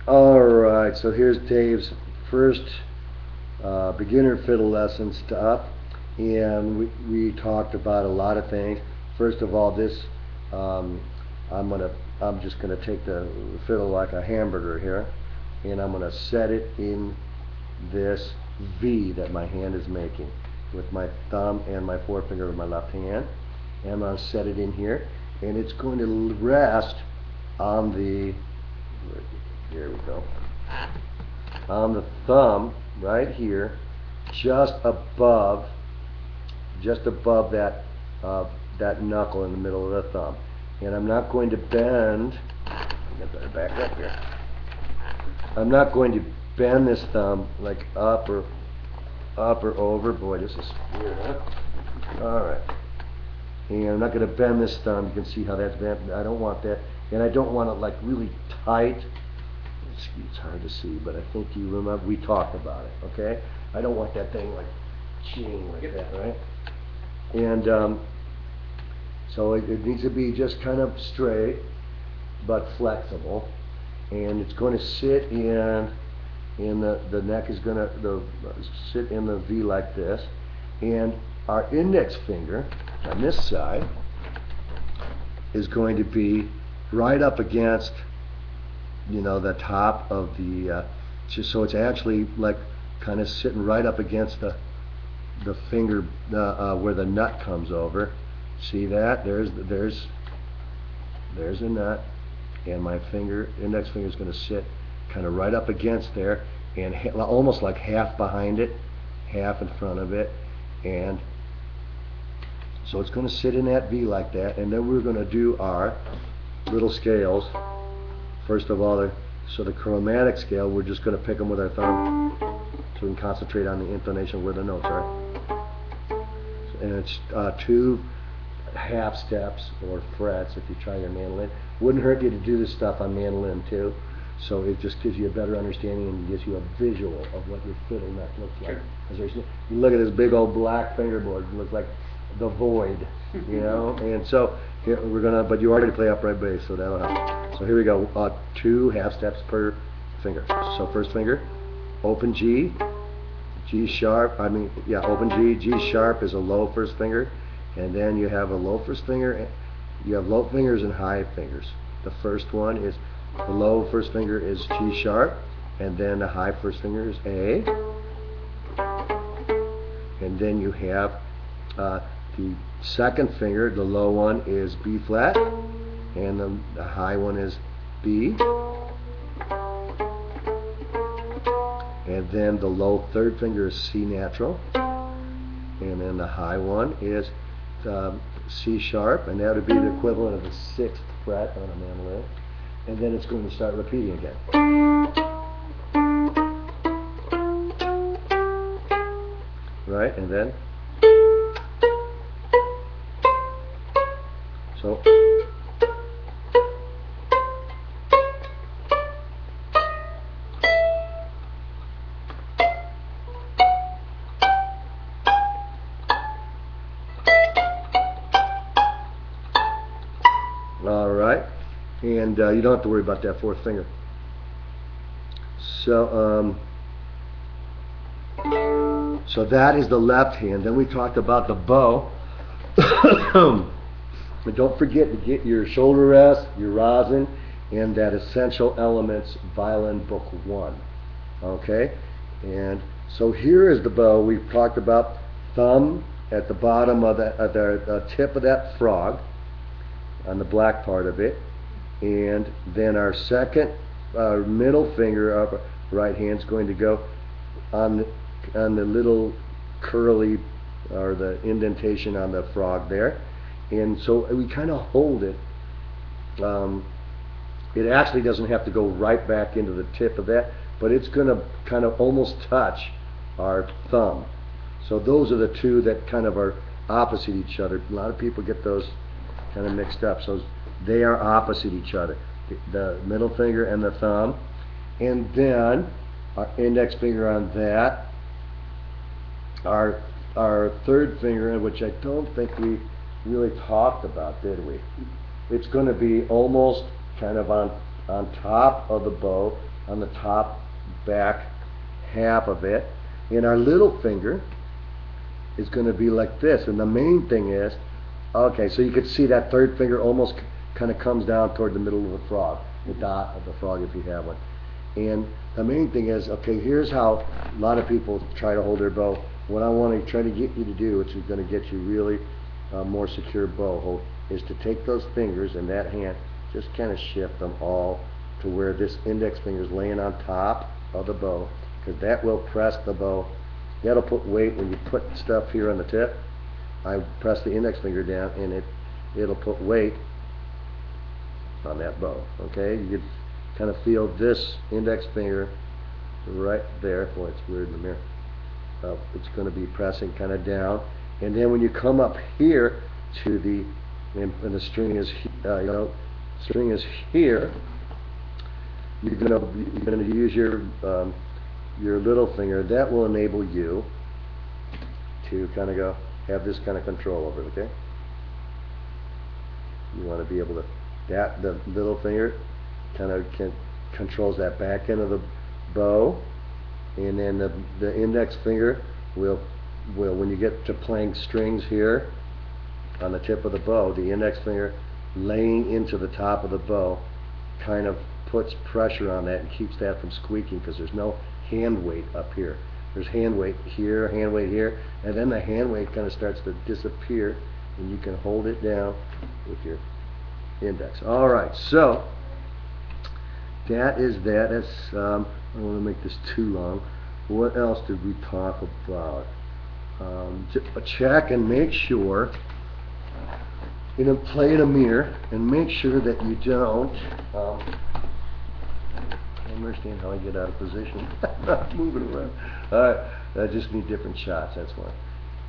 Alright, so here's Dave's first beginner fiddle lesson stuff, and we talked about a lot of things. First of all, this um, I'm just gonna take the fiddle like a hamburger here, and I'm gonna set it in this V that my hand is making with my thumb and my forefinger of my left hand, and I'm gonna set it in here, and it's going to rest on the, here we go, on the thumb right here, just above that that knuckle in the middle of the thumb. And I'm not going to bend, I better back up here. I'm not going to bend this thumb like up or over. Boy, this is weird, huh? Alright. And I'm not going to bend this thumb. You can see how that's bent. I don't want that. And I don't want it like really tight. It's hard to see, but I think you remember we talked about it, okay? I don't want that thing like ching like that, right? And so it needs to be just kind of straight but flexible, and it's going to sit in the neck is going to sit in the V like this, and our index finger on this side is going to be right up against, you know, the top of the just so it's actually like kind of sitting right up against the finger where the nut comes over. See that? There's a nut, and my index finger is going to sit kind of right up against there, and almost like half behind it, half in front of it, and so it's going to sit in that V like that. And then we're going to do our little scales. First of all, so the chromatic scale, we're just going to pick them with our thumb, so we can concentrate on the intonation where the notes are. And it's 2 half steps or frets if you try your mandolin. Wouldn't hurt you to do this stuff on mandolin too, so it just gives you a better understanding and gives you a visual of what your fiddle neck looks like. You look at this big old black fingerboard, it looks like the void, you know. And so here we're gonna, but you already play upright bass, so that'll help. So here we go, 2 half steps per finger. So first finger, open G, G sharp, open G, G sharp is a low first finger, and then you have a low first finger, you have low fingers and high fingers. The first one is, the low first finger is G sharp, and then the high first finger is A, and then you have the second finger, the low one is B flat, and the high one is B, and then the low third finger is C natural, and then the high one is C sharp, and that would be the equivalent of the 6th fret on a mandolin, and then it's going to start repeating again. Right, and then so all right, and you don't have to worry about that 4th finger. So so that is the left hand. Then we talked about the bow. But don't forget to get your shoulder rest, your rosin, and that Essential Elements Violin Book 1. Okay? And so here is the bow. We've talked about thumb at the bottom of the tip of that frog, on the black part of it. And then our second middle finger of right hand is going to go on the little curly, or the indentation on the frog there. And so we kind of hold it. It actually doesn't have to go right back into the tip of that, but it's going to kind of almost touch our thumb. So those are the two that kind of are opposite each other. A lot of people get those kind of mixed up. So they are opposite each other, the middle finger and the thumb. And then our index finger on that, our third finger, which I don't think we really talked about, did we? It's going to be almost kind of on top of the bow, on the top back half of it, and our little finger is going to be like this. And the main thing is, okay, so you could see that third finger almost kind of comes down toward the middle of the frog, the dot of the frog if you have one. And the main thing is, okay, here's how a lot of people try to hold their bow. What I want to try to get you to do, which is going to get you really more secure bow hold, is to take those fingers in that hand, just kind of shift them all to where this index finger is laying on top of the bow, because that will press the bow. That'll put weight when you put stuff here on the tip. I press the index finger down, and it'll put weight on that bow. Okay, you can kind of feel this index finger right there. Boy, it's weird in the mirror. It's going to be pressing kind of down, and then when you come up here to the and the string is string is here, you're going to use your little finger. That will enable you to kind of go have this kind of control over it. Okay, you want to be able to the little finger kind of controls that back end of the bow, and then the index finger will when you get to playing strings here on the tip of the bow, the index finger laying into the top of the bow kind of puts pressure on that and keeps that from squeaking, because there's no hand weight up here. There's hand weight here, hand weight here, and then the hand weight kind of starts to disappear, and you can hold it down with your index. All right, so that is that. That's I don't want to make this too long. What else did we talk about? Check and make sure. Play in a mirror and make sure that you don't. I don't understand how I get out of position. Moving around. All right, I just need different shots. That's why.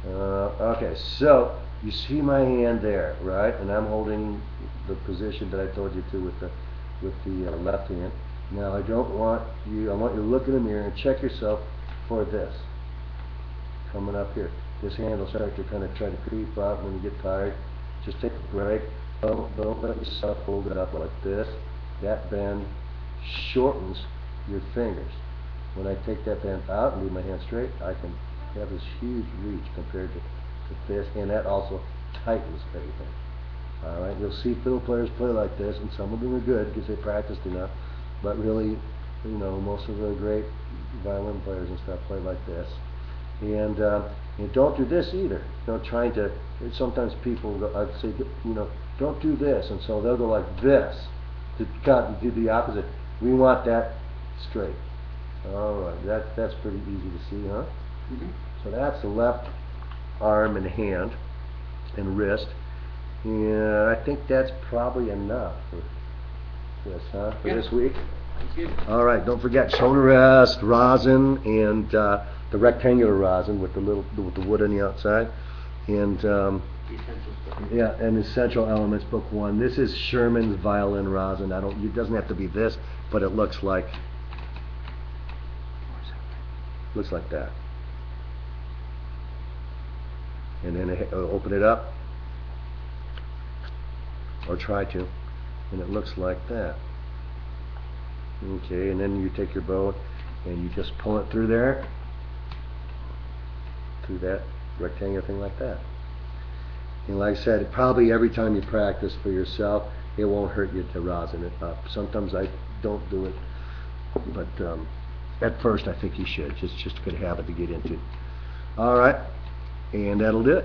Okay, so you see my hand there, right? And I'm holding the position that I told you to with the left hand. Now I want you to look in the mirror and check yourself for this. Coming up here. This hand will start to kind of try to creep up when you get tired. Just take a break. Don't let yourself hold it up like this. That bend shortens your fingers. When I take that bend out and leave my hand straight, I can have this huge reach compared to this, and that also tightens everything. Alright, you'll see fiddle players play like this, and some of them are good because they practiced enough, but really, most of the great violin players and stuff play like this. And don't do this either. Sometimes people go, I'd say, don't do this, and so they'll go like this to do the opposite. We want that straight. All right, that's pretty easy to see, huh? Mm-hmm. So that's the left arm and hand and wrist, and I think that's probably enough for this, huh? For this week. All right, don't forget shoulder rest, rosin, and the rectangular rosin with the wood on the outside, and and Essential Elements Book 1. This is Sherman's violin rosin. It doesn't have to be this, but it looks like that. And then open it up, or try to, and it looks like that. Okay, and then you take your bow and you just pull it through there, through that rectangular thing like that. And like I said, probably every time you practice for yourself, it won't hurt you to rosin it up. Sometimes I don't do it, but at first I think you should. Just a good habit to get into. All right, and that'll do it.